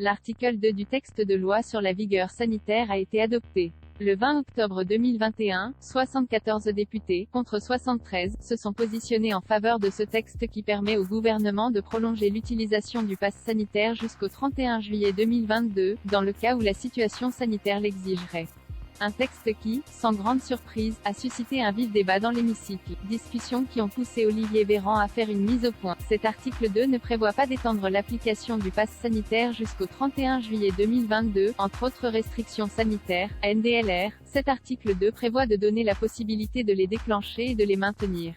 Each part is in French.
L'article 2 du texte de loi sur la vigueur sanitaire a été adopté. Le 20 octobre 2021, 74 députés, contre 73, se sont positionnés en faveur de ce texte qui permet au gouvernement de prolonger l'utilisation du pass sanitaire jusqu'au 31 juillet 2022, dans le cas où la situation sanitaire l'exigerait. Un texte qui, sans grande surprise, a suscité un vif débat dans l'hémicycle. Discussions qui ont poussé Olivier Véran à faire une mise au point. Cet article 2 ne prévoit pas d'étendre l'application du pass sanitaire jusqu'au 31 juillet 2022, entre autres restrictions sanitaires, NDLR. Cet article 2 prévoit de donner la possibilité de les déclencher et de les maintenir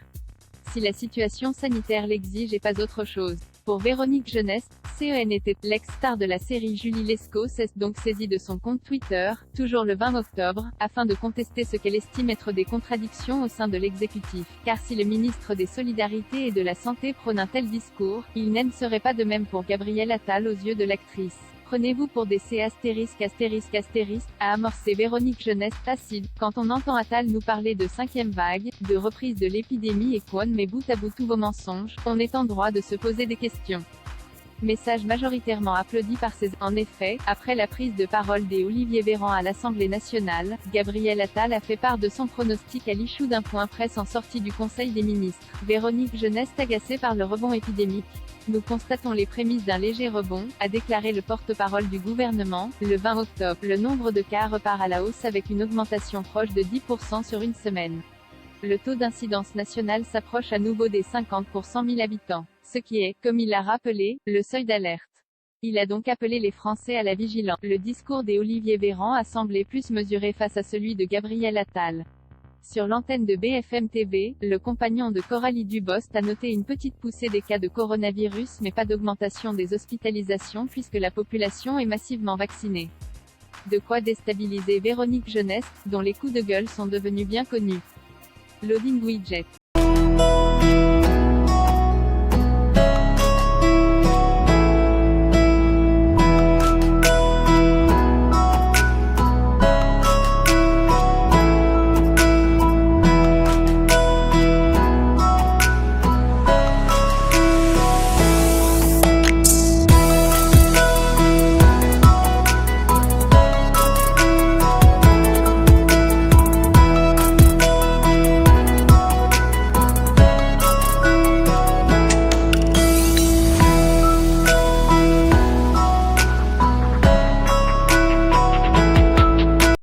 si la situation sanitaire l'exige et pas autre chose. Pour Véronique Jeunesse, CENT, l'ex-star de la série Julie Lescaut s'est donc saisie de son compte Twitter, toujours le 20 octobre, afin de contester ce qu'elle estime être des contradictions au sein de l'exécutif. Car si le ministre des Solidarités et de la Santé prône un tel discours, il n'en serait pas de même pour Gabriel Attal aux yeux de l'actrice. Prenez-vous pour des C***, a amorcé Véronique Jeunesse, acide. Quand on entend Attal nous parler de 5e vague, de reprise de l'épidémie et qu'on met bout à bout tous vos mensonges, on est en droit de se poser des questions. Message majoritairement applaudi par ses. En effet, après la prise de parole d'Olivier Véran à l'Assemblée nationale, Gabriel Attal a fait part de son pronostic à l'issue d'un point presse en sortie du Conseil des ministres. Véronique Jeunesse agacée par le rebond épidémique. Nous constatons les prémices d'un léger rebond, a déclaré le porte-parole du gouvernement, le 20 octobre. Le nombre de cas repart à la hausse avec une augmentation proche de 10% sur une semaine. Le taux d'incidence nationale s'approche à nouveau des 50 pour 100 000 habitants. Ce qui est, comme il l'a rappelé, le seuil d'alerte. Il a donc appelé les Français à la vigilance. Le discours d'Olivier Véran a semblé plus mesuré face à celui de Gabriel Attal. Sur l'antenne de BFM TV, le compagnon de Coralie Dubost a noté une petite poussée des cas de coronavirus mais pas d'augmentation des hospitalisations puisque la population est massivement vaccinée. De quoi déstabiliser Véronique Jeunesse, dont les coups de gueule sont devenus bien connus. Loading widget.